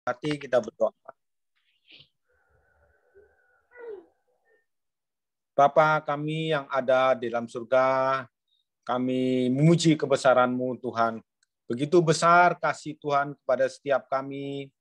hati kita berdoa. Bapa kami yang ada di dalam surga, kami memuji kebesaran-Mu Tuhan. Begitu besar kasih Tuhan kepada setiap kami.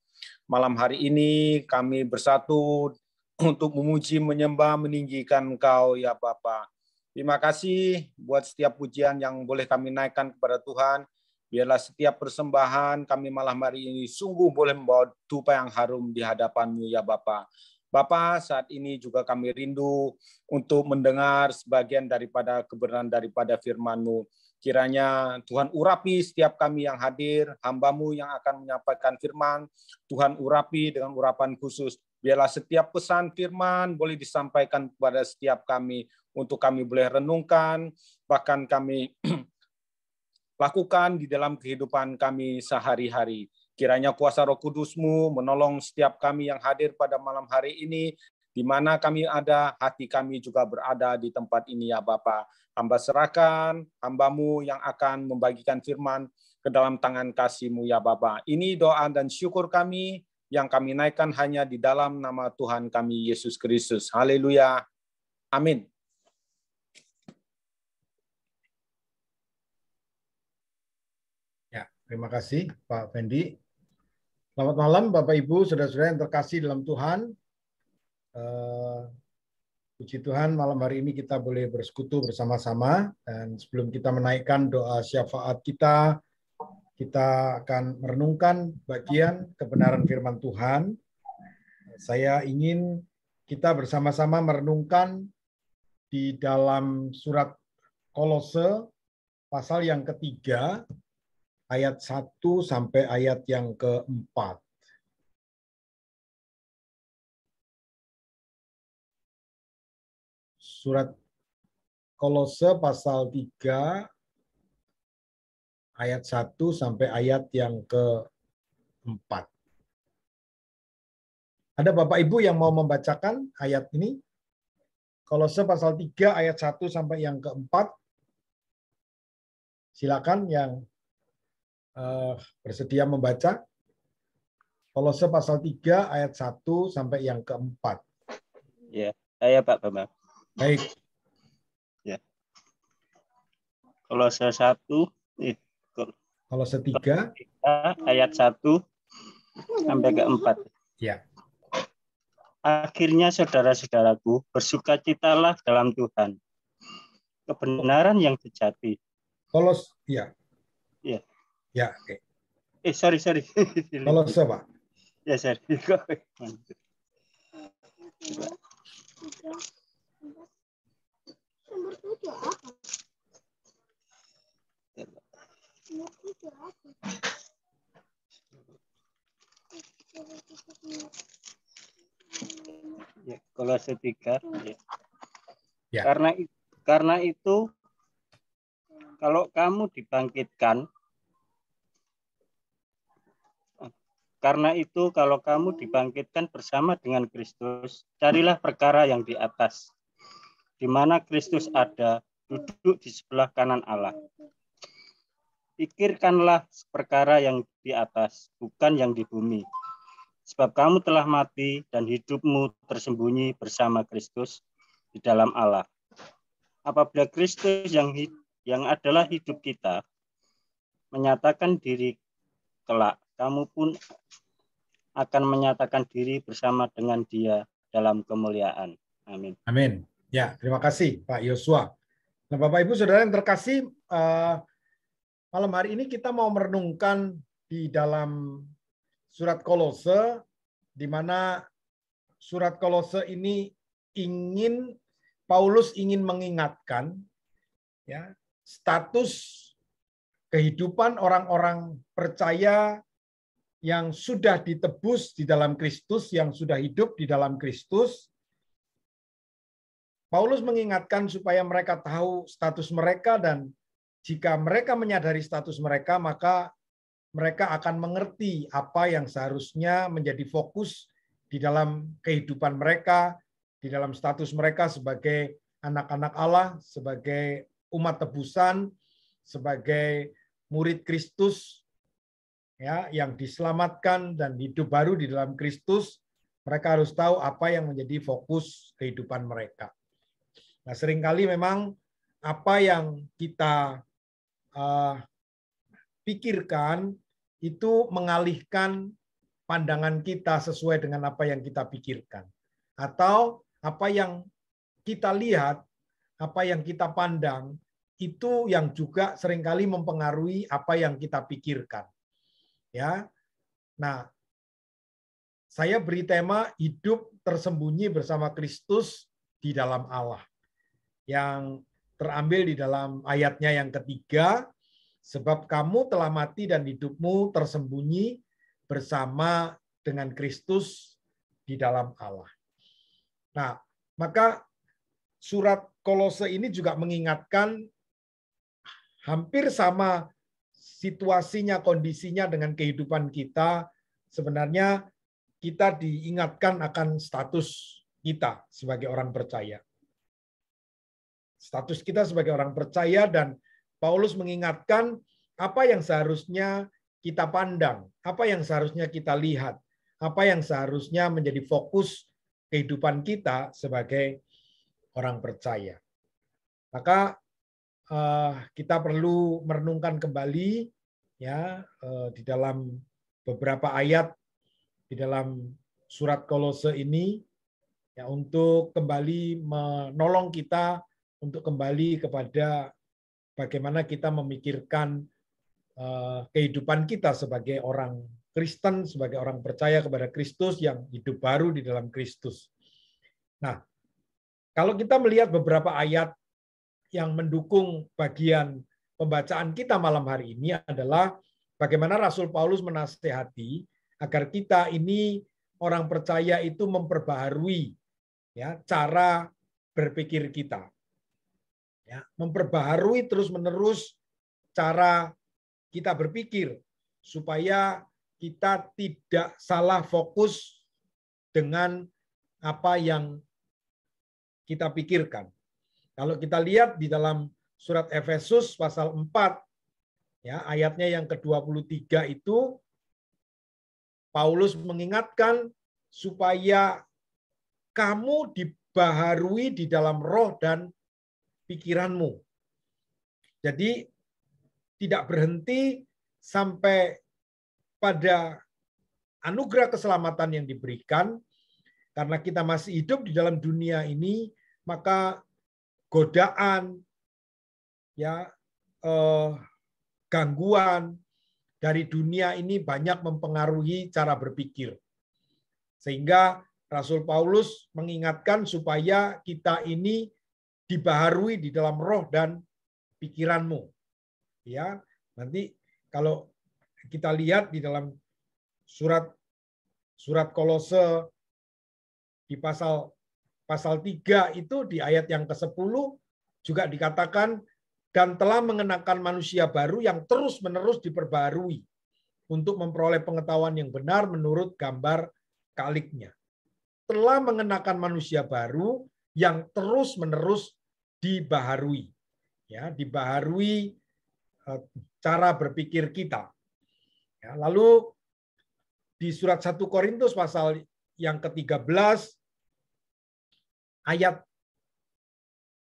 Malam hari ini kami bersatu untuk memuji, menyembah, meninggikan Engkau ya Bapa. Terima kasih buat setiap pujian yang boleh kami naikkan kepada Tuhan. Biarlah setiap persembahan kami malam hari ini sungguh boleh membawa dupa yang harum di hadapan-Mu ya Bapa. Bapa, saat ini juga kami rindu untuk mendengar sebagian daripada kebenaran daripada firman-Mu. Kiranya Tuhan urapi setiap kami yang hadir, hamba-Mu yang akan menyampaikan firman. Tuhan urapi dengan urapan khusus. Biarlah setiap pesan firman boleh disampaikan kepada setiap kami untuk kami boleh renungkan, bahkan kami lakukan di dalam kehidupan kami sehari-hari. Kiranya kuasa Roh Kudus-Mu menolong setiap kami yang hadir pada malam hari ini, di mana kami ada, hati kami juga berada di tempat ini ya Bapa. Hamba serahkan hamba-Mu yang akan membagikan firman ke dalam tangan kasih-Mu ya Bapa. Ini doa dan syukur kami yang kami naikkan hanya di dalam nama Tuhan kami Yesus Kristus. Haleluya. Amin. Terima kasih Pak Fendi. Selamat malam Bapak Ibu, saudara-saudara yang terkasih dalam Tuhan. Puji Tuhan malam hari ini kita boleh bersekutu bersama-sama. Dan sebelum kita menaikkan doa syafaat kita akan merenungkan bagian kebenaran firman Tuhan. Saya ingin kita bersama-sama merenungkan di dalam surat Kolose pasal yang ketiga, ayat 1 sampai ayat yang keempat. Surat Kolose pasal 3 ayat 1 sampai ayat yang keempat. Ada Bapak Ibu yang mau membacakan ayat ini? Kolose pasal 3 ayat 1 sampai yang keempat. Silakan yang bersedia membaca. Kolose pasal 3 ayat 1 sampai yang keempat. Ya, saya Pak Bambang. Baik. Ya. Kolose 1 Kolose 3 ayat 1 sampai ke 4. Ya. Akhirnya saudara-saudaraku, bersukacitalah dalam Tuhan. Kebenaran yang sejati. Ya. Ya. Ya, oke. Sorry. Kolose, Pak. Ya, sorry. Ya, Kolose 3. Ya. Ya. Karena itu kalau kamu dibangkitkan bersama dengan Kristus, carilah perkara yang di atas, di mana Kristus ada, duduk di sebelah kanan Allah. Pikirkanlah perkara yang di atas, bukan yang di bumi. Sebab kamu telah mati dan hidupmu tersembunyi bersama Kristus di dalam Allah. Apabila Kristus yang adalah hidup kita menyatakan diri kelak, kamu pun akan menyatakan diri bersama dengan Dia dalam kemuliaan. Amin. Amin. Ya, terima kasih Pak Yosua. Nah, Bapak Ibu Saudara yang terkasih, malam hari ini kita mau merenungkan di dalam surat Kolose, di mana surat Kolose ini Paulus ingin mengingatkan ya, status kehidupan orang-orang percaya yang sudah ditebus di dalam Kristus, yang sudah hidup di dalam Kristus. Paulus mengingatkan supaya mereka tahu status mereka, dan jika mereka menyadari status mereka, maka mereka akan mengerti apa yang seharusnya menjadi fokus di dalam kehidupan mereka, di dalam status mereka sebagai anak-anak Allah, sebagai umat tebusan, sebagai murid Kristus ya, yang diselamatkan dan hidup baru di dalam Kristus, mereka harus tahu apa yang menjadi fokus kehidupan mereka. Nah, seringkali memang apa yang kita pikirkan itu mengalihkan pandangan kita sesuai dengan apa yang kita pikirkan. Atau apa yang kita lihat, apa yang kita pandang, itu yang juga seringkali mempengaruhi apa yang kita pikirkan. Ya. Nah, saya beri tema hidup tersembunyi bersama Kristus di dalam Allah. Yang terambil di dalam ayatnya yang ketiga, sebab kamu telah mati dan hidupmu tersembunyi bersama dengan Kristus di dalam Allah. Nah, maka surat Kolose ini juga mengingatkan hampir sama situasinya, kondisinya dengan kehidupan kita. Sebenarnya kita diingatkan akan status kita sebagai orang percaya. Status kita sebagai orang percaya, dan Paulus mengingatkan apa yang seharusnya kita pandang, apa yang seharusnya kita lihat, apa yang seharusnya menjadi fokus kehidupan kita sebagai orang percaya. Maka kita perlu merenungkan kembali ya di dalam beberapa ayat di dalam surat Kolose ini ya, untuk kembali menolong kita untuk kembali kepada bagaimana kita memikirkan kehidupan kita sebagai orang Kristen, sebagai orang percaya kepada Kristus yang hidup baru di dalam Kristus. Nah, kalau kita melihat beberapa ayat yang mendukung bagian pembacaan kita malam hari ini adalah bagaimana Rasul Paulus menasihati agar kita ini orang percaya itu memperbaharui ya cara berpikir kita. Ya, memperbaharui terus-menerus cara kita berpikir supaya kita tidak salah fokus dengan apa yang kita pikirkan. Kalau kita lihat di dalam surat Efesus pasal 4 ya, ayatnya yang ke-23 itu Paulus mengingatkan supaya kamu dibaharui di dalam roh dan pikiranmu. Jadi tidak berhenti sampai pada anugerah keselamatan yang diberikan, karena kita masih hidup di dalam dunia ini, maka godaan, ya, gangguan dari dunia ini banyak mempengaruhi cara berpikir. Sehingga Rasul Paulus mengingatkan supaya kita ini dibaharui di dalam roh dan pikiranmu. Ya, nanti kalau kita lihat di dalam surat Kolose di pasal 3 itu di ayat yang ke-10 juga dikatakan dan telah mengenakan manusia baru yang terus-menerus diperbarui untuk memperoleh pengetahuan yang benar menurut gambar kaliknya. Telah mengenakan manusia baru yang terus-menerus dibaharui. Ya, dibaharui cara berpikir kita. Ya, lalu di surat 1 Korintus pasal yang ke-13 ayat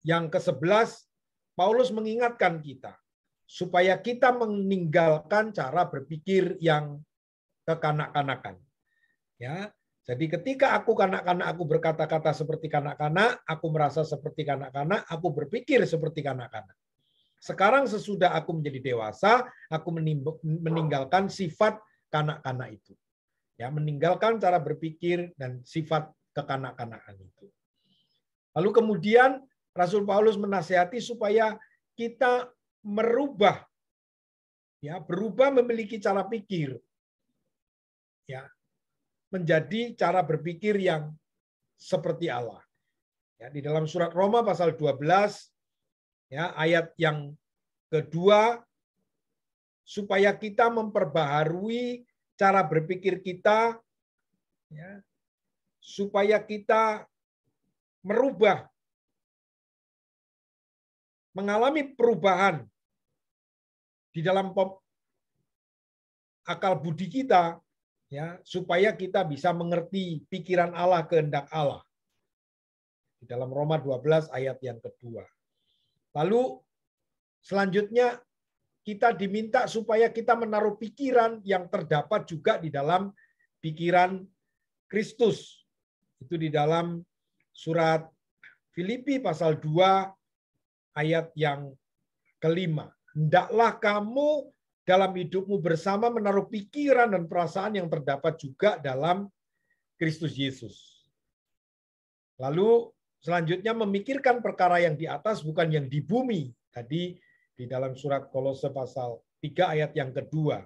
yang ke-11 Paulus mengingatkan kita supaya kita meninggalkan cara berpikir yang kekanak-kanakan. Ya, jadi ketika aku kanak-kanak, aku berkata-kata seperti kanak-kanak, aku merasa seperti kanak-kanak, aku berpikir seperti kanak-kanak. Sekarang sesudah aku menjadi dewasa, aku meninggalkan sifat kanak-kanak itu. Ya, meninggalkan cara berpikir dan sifat kekanak-kanakan itu. Lalu kemudian Rasul Paulus menasihati supaya kita merubah, ya, berubah memiliki cara pikir, ya, menjadi cara berpikir yang seperti Allah. Ya, di dalam surat Roma pasal 12, ya, ayat yang kedua, supaya kita memperbaharui cara berpikir kita, ya, supaya kita merubah, mengalami perubahan di dalam akal budi kita, ya, supaya kita bisa mengerti pikiran Allah, kehendak Allah. Di dalam Roma 12 ayat yang kedua. Lalu selanjutnya kita diminta supaya kita menaruh pikiran yang terdapat juga di dalam pikiran Kristus. Itu di dalam surat Filipi pasal 2 ayat yang kelima. Hendaklah kamu dalam hidupmu bersama menaruh pikiran dan perasaan yang terdapat juga dalam Kristus Yesus. Lalu selanjutnya memikirkan perkara yang di atas bukan yang di bumi. Tadi di dalam surat Kolose pasal 3 ayat yang kedua.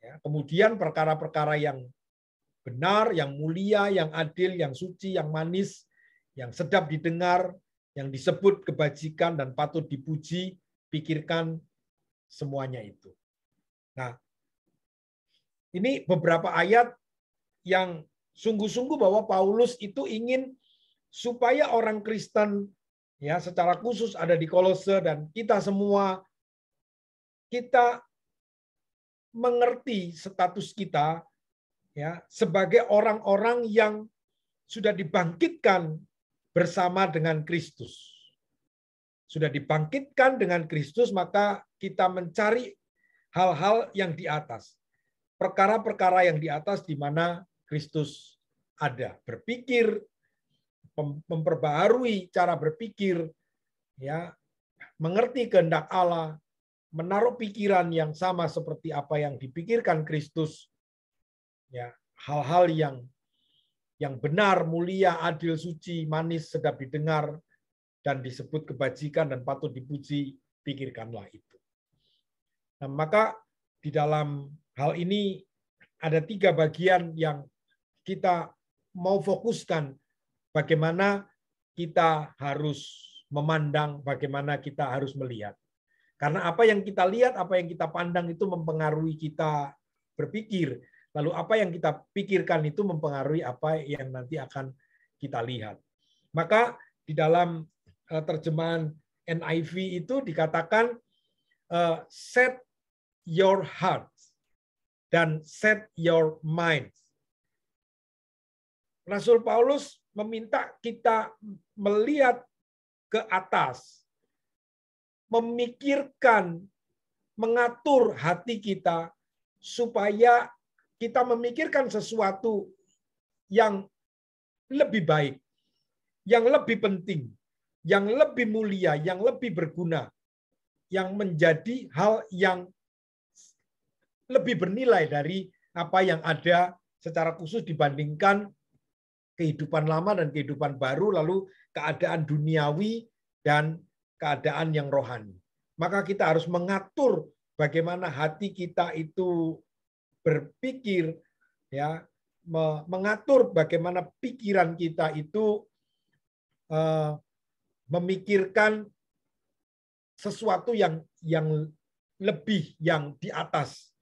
Ya, kemudian perkara-perkara yang benar, yang mulia, yang adil, yang suci, yang manis, yang sedap didengar, yang disebut kebajikan dan patut dipuji, pikirkan semuanya itu. Nah, ini beberapa ayat yang sungguh-sungguh bahwa Paulus itu ingin supaya orang Kristen, ya, secara khusus ada di Kolose dan kita semua, kita mengerti status kita, ya, sebagai orang-orang yang sudah dibangkitkan bersama dengan Kristus. Sudah dibangkitkan dengan Kristus, maka kita mencari hal-hal yang di atas. Perkara-perkara yang di atas di mana Kristus ada. Berpikir, memperbaharui cara berpikir, ya, mengerti kehendak Allah, menaruh pikiran yang sama seperti apa yang dipikirkan Kristus, ya, hal-hal yang benar, mulia, adil, suci, manis, sedap didengar, dan disebut kebajikan dan patut dipuji, pikirkanlah itu. Nah, maka di dalam hal ini ada 3 bagian yang kita mau fokuskan, bagaimana kita harus memandang, bagaimana kita harus melihat. Karena apa yang kita lihat, apa yang kita pandang itu mempengaruhi kita berpikir. Lalu apa yang kita pikirkan itu mempengaruhi apa yang nanti akan kita lihat. Maka di dalam terjemahan NIV itu dikatakan set your heart dan set your mind. Rasul Paulus meminta kita melihat ke atas, memikirkan, mengatur hati kita supaya kita memikirkan sesuatu yang lebih baik, yang lebih penting, yang lebih mulia, yang lebih berguna, yang menjadi hal yang lebih bernilai dari apa yang ada secara khusus dibandingkan kehidupan lama dan kehidupan baru, lalu keadaan duniawi dan keadaan yang rohani. Maka kita harus mengatur bagaimana hati kita itu berpikir, ya, mengatur bagaimana pikiran kita itu memikirkan sesuatu yang lebih, yang di atas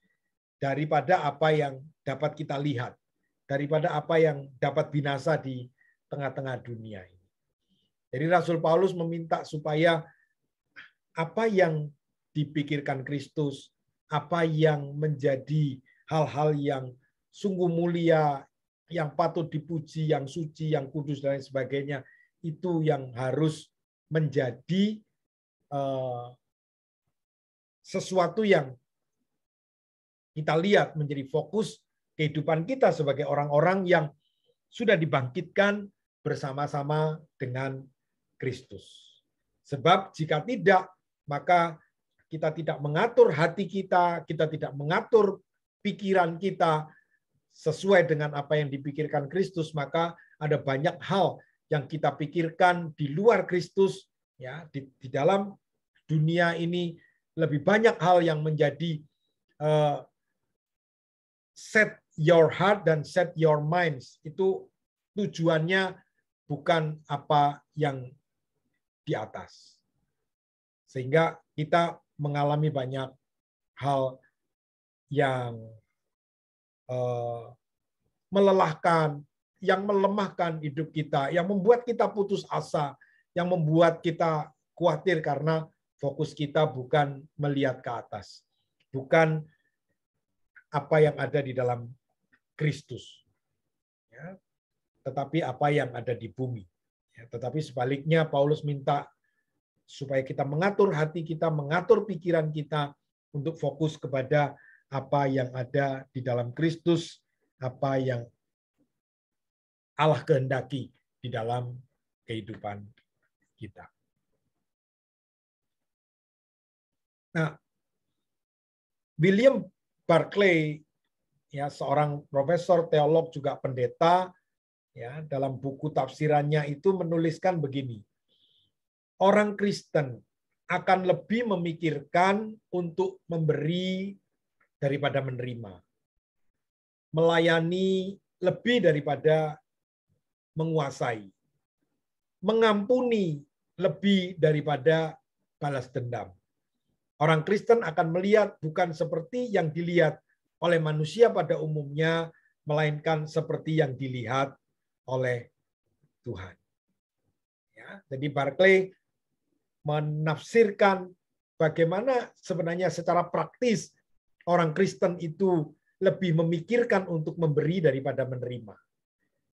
daripada apa yang dapat kita lihat, daripada apa yang dapat binasa di tengah-tengah dunia ini. Jadi Rasul Paulus meminta supaya apa yang dipikirkan Kristus, apa yang menjadi hal-hal yang sungguh mulia, yang patut dipuji, yang suci, yang kudus, dan lain sebagainya, itu yang harus menjadi sesuatu yang kita lihat menjadi fokus kehidupan kita sebagai orang-orang yang sudah dibangkitkan bersama-sama dengan Kristus. Sebab jika tidak, maka kita tidak mengatur hati kita, kita tidak mengatur pikiran kita sesuai dengan apa yang dipikirkan Kristus, maka ada banyak hal yang kita pikirkan di luar Kristus, ya, di dalam dunia ini lebih banyak hal yang menjadi set your heart dan set your minds. Itu tujuannya bukan apa yang di atas. Sehingga kita mengalami banyak hal yang melelahkan, yang melemahkan hidup kita, yang membuat kita putus asa, yang membuat kita khawatir karena fokus kita bukan melihat ke atas. Bukan apa yang ada di dalam Kristus, ya, tetapi apa yang ada di bumi. Ya, tetapi sebaliknya Paulus minta supaya kita mengatur hati kita, mengatur pikiran kita untuk fokus kepada apa yang ada di dalam Kristus, apa yang Allah kehendaki di dalam kehidupan kita. Nah, William Barclay, ya, seorang profesor teolog juga pendeta, ya, dalam buku tafsirannya itu menuliskan begini: orang Kristen akan lebih memikirkan untuk memberi daripada menerima, melayani lebih daripada menguasai, mengampuni lebih daripada balas dendam. Orang Kristen akan melihat bukan seperti yang dilihat oleh manusia pada umumnya, melainkan seperti yang dilihat oleh Tuhan. Ya, jadi Barclay menafsirkan bagaimana sebenarnya secara praktis orang Kristen itu lebih memikirkan untuk memberi daripada menerima.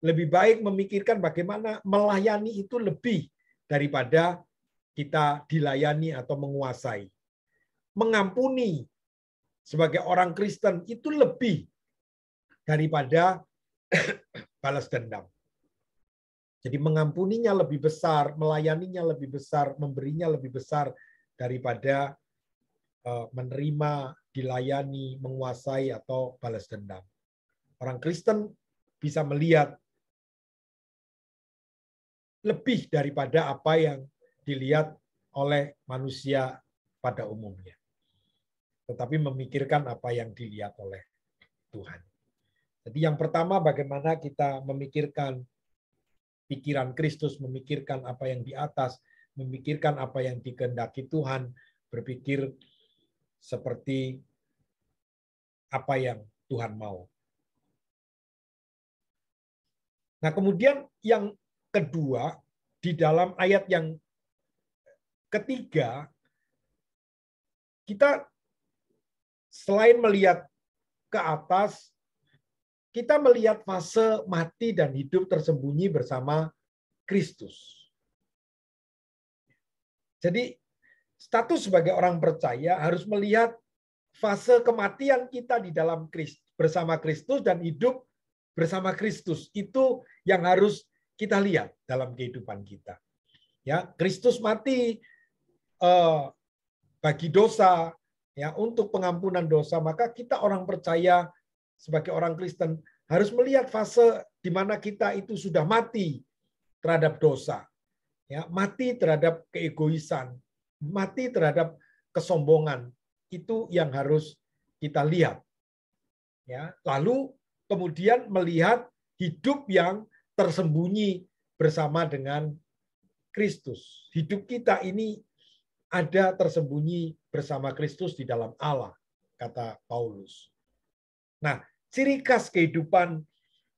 Lebih baik memikirkan bagaimana melayani itu lebih daripada kita dilayani atau menguasai. Mengampuni sebagai orang Kristen itu lebih daripada balas dendam. Jadi mengampuninya lebih besar, melayaninya lebih besar, memberinya lebih besar daripada menerima, dilayani, menguasai, atau balas dendam. Orang Kristen bisa melihat lebih daripada apa yang dilihat oleh manusia pada umumnya. Tetapi memikirkan apa yang dilihat oleh Tuhan. Jadi yang pertama, bagaimana kita memikirkan pikiran Kristus, memikirkan apa yang di atas, memikirkan apa yang dikehendaki Tuhan, berpikir seperti apa yang Tuhan mau. Nah, kemudian yang kedua, di dalam ayat yang ketiga, kita selain melihat ke atas, kita melihat fase mati dan hidup tersembunyi bersama Kristus. Jadi, status sebagai orang percaya harus melihat fase kematian kita di dalam Kristus, bersama Kristus, dan hidup bersama Kristus. Itu yang harus kita lihat dalam kehidupan kita. Ya, Kristus mati bagi dosa, ya, untuk pengampunan dosa, maka kita orang percaya sebagai orang Kristen harus melihat fase di mana kita itu sudah mati terhadap dosa, ya, mati terhadap keegoisan, mati terhadap kesombongan. Itu yang harus kita lihat. Ya, lalu kemudian melihat hidup yang tersembunyi bersama dengan Kristus. Hidup kita ini ada tersembunyi bersama Kristus di dalam Allah, kata Paulus. Nah, ciri khas kehidupan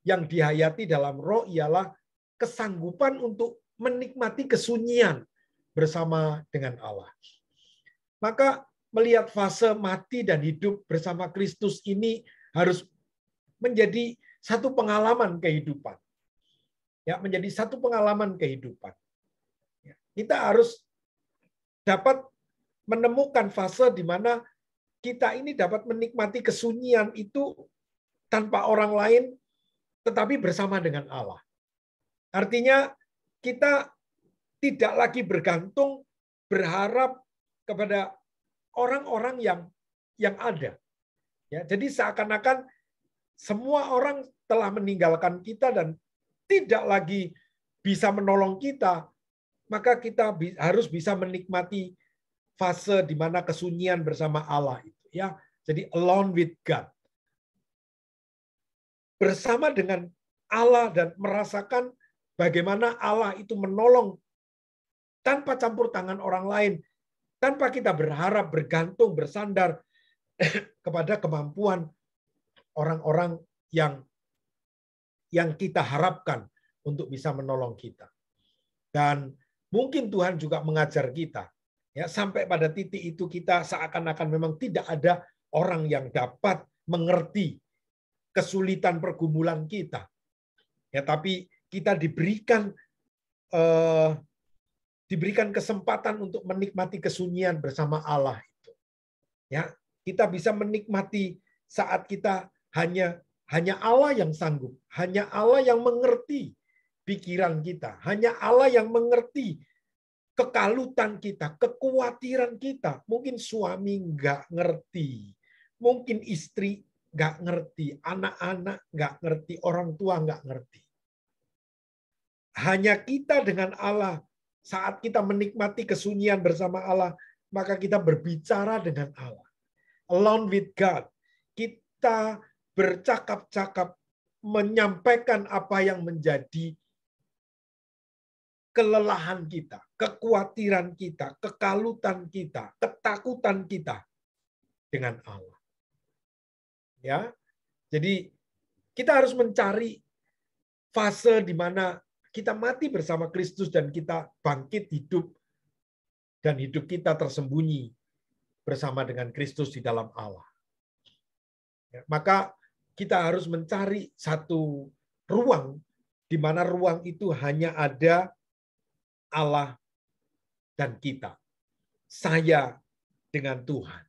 yang dihayati dalam roh ialah kesanggupan untuk menikmati kesunyian bersama dengan Allah. Maka melihat fase mati dan hidup bersama Kristus ini harus menjadi satu pengalaman kehidupan. Ya, menjadi satu pengalaman kehidupan. Kita harus dapat menemukan fase di mana kita ini dapat menikmati kesunyian itu tanpa orang lain, tetapi bersama dengan Allah. Artinya kita tidak lagi bergantung, berharap kepada orang-orang yang ada. Ya, jadi seakan-akan semua orang telah meninggalkan kita dan tidak lagi bisa menolong kita, maka kita harus bisa menikmati fase di mana kesunyian bersama Allah itu, ya. Jadi alone with God. Bersama dengan Allah dan merasakan bagaimana Allah itu menolong tanpa campur tangan orang lain, tanpa kita berharap, bergantung, bersandar kepada kemampuan orang-orang yang kita harapkan untuk bisa menolong kita. Dan mungkin Tuhan juga mengajar kita, ya, sampai pada titik itu kita seakan-akan memang tidak ada orang yang dapat mengerti kesulitan pergumulan kita. Ya, tapi kita diberikan kesempatan untuk menikmati kesunyian bersama Allah itu. Ya, kita bisa menikmati saat kita hanya Allah yang sanggup, hanya Allah yang mengerti pikiran kita, hanya Allah yang mengerti kekalutan kita, kekhawatiran kita. Mungkin suami nggak ngerti, mungkin istri nggak ngerti, anak-anak nggak ngerti, orang tua nggak ngerti. Hanya kita dengan Allah, saat kita menikmati kesunyian bersama Allah, maka kita berbicara dengan Allah. Alone with God. Kita bercakap-cakap, menyampaikan apa yang menjadi kelelahan kita, kekhawatiran kita, kekalutan kita, ketakutan kita dengan Allah. Ya. Jadi kita harus mencari fase di mana kita mati bersama Kristus dan kita bangkit hidup dan hidup kita tersembunyi bersama dengan Kristus di dalam Allah. Ya, maka kita harus mencari satu ruang di mana ruang itu hanya ada Allah dan kita. Saya dengan Tuhan.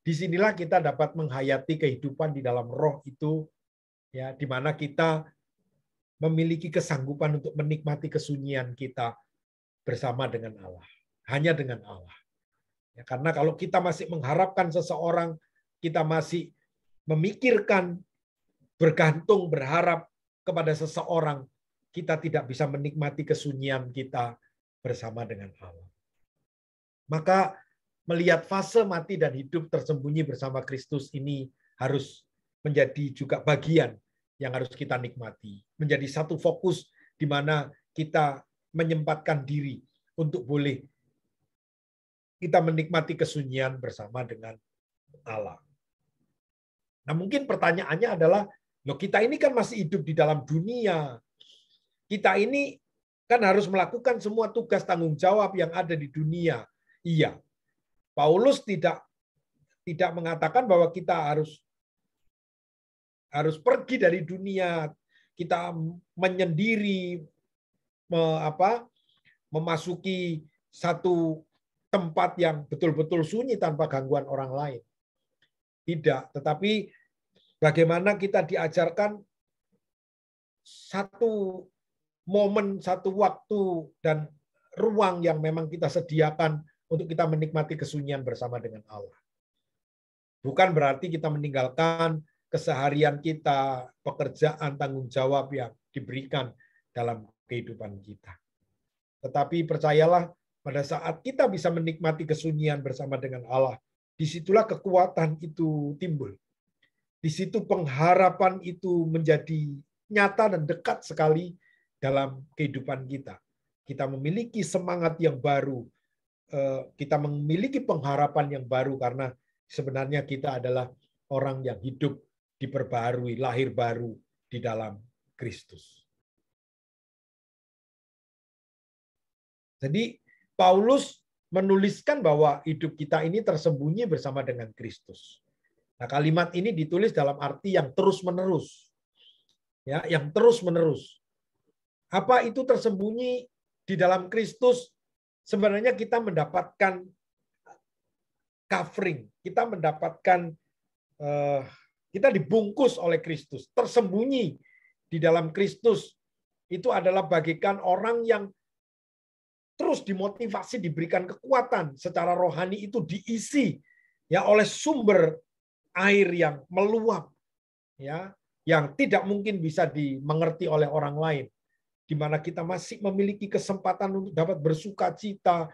Disinilah kita dapat menghayati kehidupan di dalam roh itu, ya, di mana kita memiliki kesanggupan untuk menikmati kesunyian kita bersama dengan Allah. Hanya dengan Allah. Ya, karena kalau kita masih mengharapkan seseorang, kita masih memikirkan, bergantung, berharap kepada seseorang, kita tidak bisa menikmati kesunyian kita bersama dengan Allah. Maka melihat fase mati dan hidup tersembunyi bersama Kristus ini harus menjadi juga bagian yang harus kita nikmati. Menjadi satu fokus di mana kita menyempatkan diri untuk boleh kita menikmati kesunyian bersama dengan Allah. Nah, mungkin pertanyaannya adalah, loh, kita ini kan masih hidup di dalam dunia. Kita ini kan harus melakukan semua tugas tanggung jawab yang ada di dunia. Iya. Paulus tidak mengatakan bahwa kita harus pergi dari dunia, kita menyendiri, memasuki satu tempat yang betul-betul sunyi tanpa gangguan orang lain. Tidak, tetapi bagaimana kita diajarkan satu momen, satu waktu, dan ruang yang memang kita sediakan untuk kita menikmati kesunyian bersama dengan Allah. Bukan berarti kita meninggalkan keseharian kita, pekerjaan, tanggung jawab yang diberikan dalam kehidupan kita. Tetapi percayalah, pada saat kita bisa menikmati kesunyian bersama dengan Allah, disitulah kekuatan itu timbul. Di situ pengharapan itu menjadi nyata dan dekat sekali dalam kehidupan kita. Kita memiliki semangat yang baru, kita memiliki pengharapan yang baru karena sebenarnya kita adalah orang yang hidup diperbaharui, lahir baru di dalam Kristus. Jadi Paulus menuliskan bahwa hidup kita ini tersembunyi bersama dengan Kristus. Nah, kalimat ini ditulis dalam arti yang terus-menerus. Ya, yang terus-menerus. Apa itu tersembunyi di dalam Kristus? Sebenarnya kita mendapatkan covering, kita mendapatkan kita dibungkus oleh Kristus, tersembunyi di dalam Kristus. Itu adalah bagaikan orang yang terus dimotivasi, diberikan kekuatan secara rohani, itu diisi ya oleh sumber air yang meluap, ya, yang tidak mungkin bisa dimengerti oleh orang lain, di mana kita masih memiliki kesempatan untuk dapat bersukacita,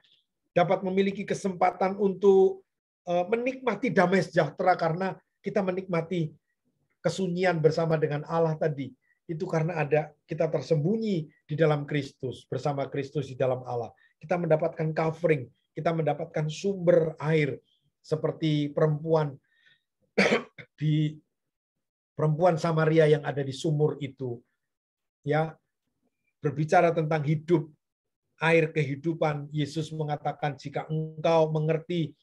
dapat memiliki kesempatan untuk menikmati damai sejahtera karena kita menikmati kesunyian bersama dengan Allah tadi. Itu karena kita tersembunyi di dalam Kristus, bersama Kristus di dalam Allah. Kita mendapatkan covering, kita mendapatkan sumber air seperti perempuan Samaria yang ada di sumur itu. Ya, berbicara tentang hidup, air kehidupan, Yesus mengatakan jika engkau mengerti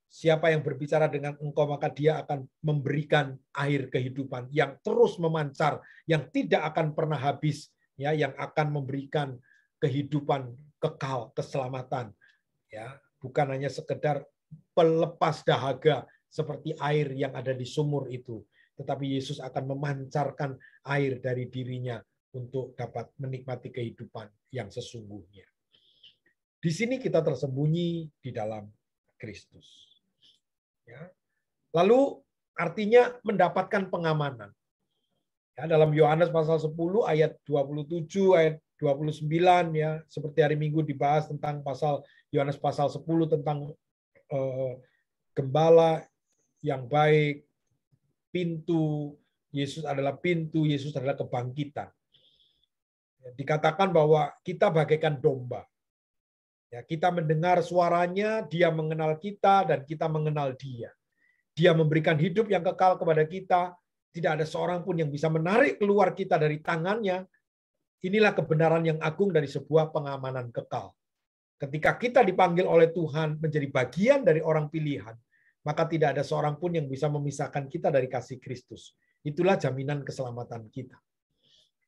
Siapa yang berbicara dengan engkau, maka dia akan memberikan air kehidupan yang terus memancar, yang tidak akan pernah habis, ya, yang akan memberikan kehidupan kekal, keselamatan, ya, bukan hanya sekedar pelepas dahaga seperti air yang ada di sumur itu, tetapi Yesus akan memancarkan air dari dirinya untuk dapat menikmati kehidupan yang sesungguhnya. Di sini kita tersembunyi di dalam Kristus. Ya. Lalu artinya mendapatkan pengamanan. Ya, dalam Yohanes pasal 10 ayat 27 ayat 29, ya, seperti hari Minggu dibahas tentang Yohanes pasal 10 tentang gembala yang baik, pintu, Yesus adalah pintu, Yesus adalah kebangkitan. Dikatakan bahwa kita bagaikan domba. Ya, kita mendengar suaranya, dia mengenal kita, dan kita mengenal dia. Dia memberikan hidup yang kekal kepada kita. Tidak ada seorang pun yang bisa menarik keluar kita dari tangannya. Inilah kebenaran yang agung dari sebuah pengamanan kekal. Ketika kita dipanggil oleh Tuhan menjadi bagian dari orang pilihan, maka tidak ada seorang pun yang bisa memisahkan kita dari kasih Kristus. Itulah jaminan keselamatan kita.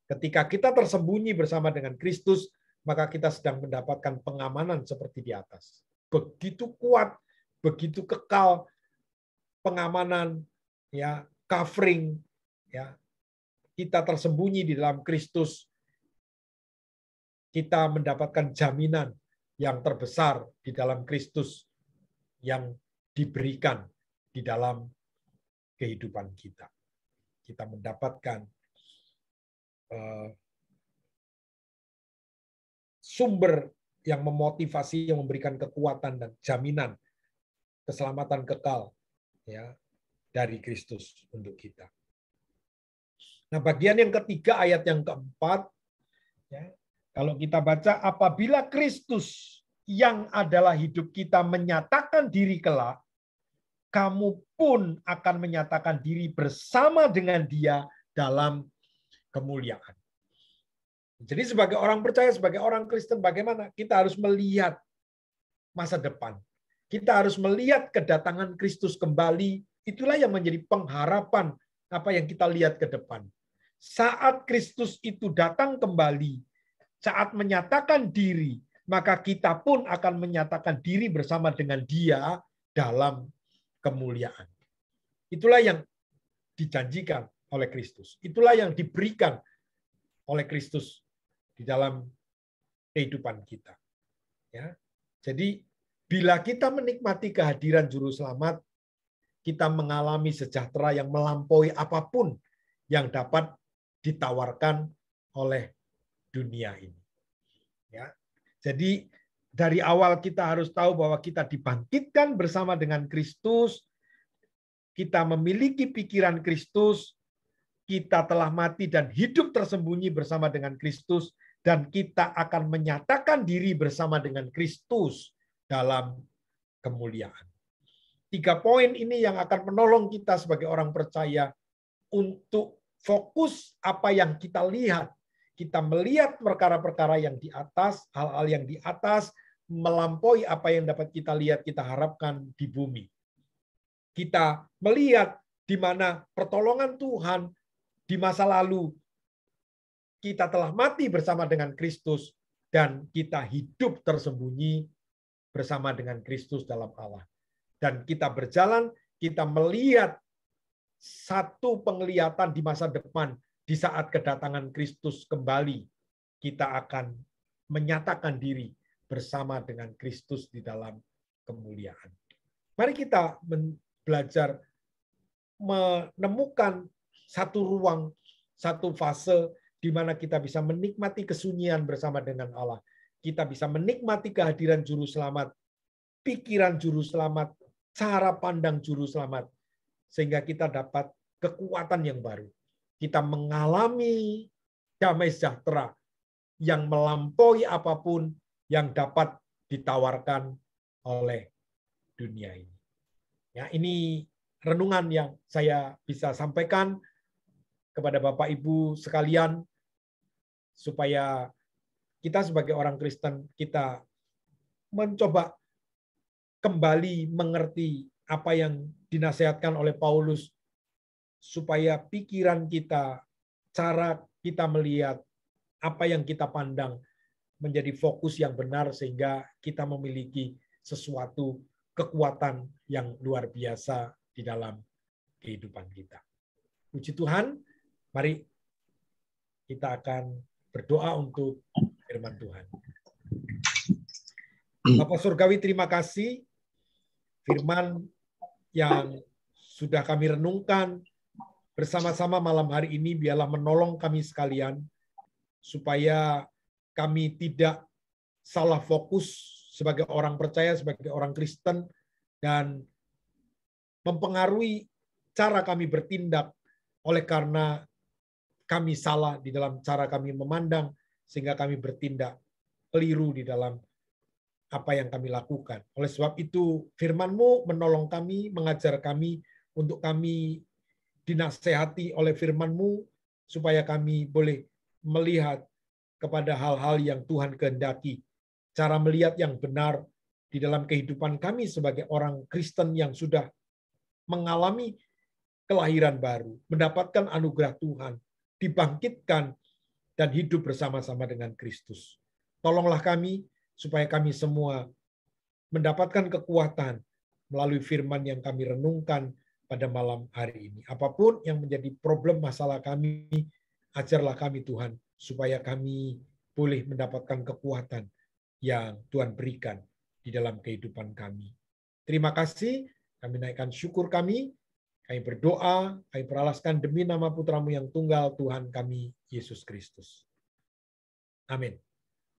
Ketika kita tersembunyi bersama dengan Kristus, maka kita sedang mendapatkan pengamanan seperti di atas. Begitu kuat, begitu kekal pengamanan, ya, covering, ya. Kita tersembunyi di dalam Kristus. Kita mendapatkan jaminan yang terbesar di dalam Kristus yang diberikan di dalam kehidupan kita. Kita mendapatkan sumber yang memotivasi, yang memberikan kekuatan dan jaminan keselamatan kekal, ya, dari Kristus untuk kita. Nah, bagian yang ketiga ayat yang keempat, ya, kalau kita baca, apabila Kristus yang adalah hidup kita menyatakan diri kelak, kamu pun akan menyatakan diri bersama dengan Dia dalam kemuliaan. Jadi sebagai orang percaya, sebagai orang Kristen, bagaimana? Kita harus melihat masa depan. Kita harus melihat kedatangan Kristus kembali. Itulah yang menjadi pengharapan apa yang kita lihat ke depan. Saat Kristus itu datang kembali, saat menyatakan diri, maka kita pun akan menyatakan diri bersama dengan Dia dalam kemuliaan. Itulah yang dijanjikan oleh Kristus. Itulah yang diberikan oleh Kristus di dalam kehidupan kita. Ya. Jadi bila kita menikmati kehadiran Juru Selamat, kita mengalami sejahtera yang melampaui apapun yang dapat ditawarkan oleh dunia ini. Ya. Jadi dari awal kita harus tahu bahwa kita dibangkitkan bersama dengan Kristus, kita memiliki pikiran Kristus, kita telah mati dan hidup tersembunyi bersama dengan Kristus, dan kita akan menyatakan diri bersama dengan Kristus dalam kemuliaan. 3 poin ini yang akan menolong kita sebagai orang percaya untuk fokus apa yang kita lihat. Kita melihat perkara-perkara yang di atas, hal-hal yang di atas, melampaui apa yang dapat kita lihat, kita harapkan di bumi. Kita melihat di mana pertolongan Tuhan di masa lalu, kita telah mati bersama dengan Kristus, dan kita hidup tersembunyi bersama dengan Kristus dalam Allah. Dan kita berjalan, kita melihat satu penglihatan di masa depan, di saat kedatangan Kristus kembali, kita akan menyatakan diri bersama dengan Kristus di dalam kemuliaan. Mari kita belajar menemukan satu ruang, satu fase di mana kita bisa menikmati kesunyian bersama dengan Allah. Kita bisa menikmati kehadiran Juru Selamat, pikiran Juru Selamat, cara pandang Juru Selamat, sehingga kita dapat kekuatan yang baru. Kita mengalami damai sejahtera yang melampaui apapun yang dapat ditawarkan oleh dunia ini. Ya, ini renungan yang saya bisa sampaikan kepada Bapak Ibu sekalian, supaya kita sebagai orang Kristen, kita mencoba kembali mengerti apa yang dinasihatkan oleh Paulus, supaya pikiran kita, cara kita melihat, apa yang kita pandang menjadi fokus yang benar, sehingga kita memiliki sesuatu kekuatan yang luar biasa di dalam kehidupan kita. Puji Tuhan, mari kita akan berdoa untuk firman Tuhan. Bapa Surgawi, terima kasih firman yang sudah kami renungkan bersama-sama malam hari ini, biarlah menolong kami sekalian, supaya kami tidak salah fokus sebagai orang percaya, sebagai orang Kristen, dan mempengaruhi cara kami bertindak oleh karena kami salah di dalam cara kami memandang, sehingga kami bertindak keliru di dalam apa yang kami lakukan. Oleh sebab itu, firman-Mu menolong kami, mengajar kami, untuk kami dinasehati oleh firman-Mu, supaya kami boleh melihat kepada hal-hal yang Tuhan kehendaki. Cara melihat yang benar di dalam kehidupan kami sebagai orang Kristen yang sudah mengalami kelahiran baru, mendapatkan anugerah Tuhan, dibangkitkan, dan hidup bersama-sama dengan Kristus. Tolonglah kami, supaya kami semua mendapatkan kekuatan melalui firman yang kami renungkan pada malam hari ini. Apapun yang menjadi problem masalah kami, ajarlah kami Tuhan, supaya kami boleh mendapatkan kekuatan yang Tuhan berikan di dalam kehidupan kami. Terima kasih, kami naikkan syukur kami berdoa, kami peralaskan demi nama Putra-Mu yang tunggal, Tuhan kami, Yesus Kristus. Amin.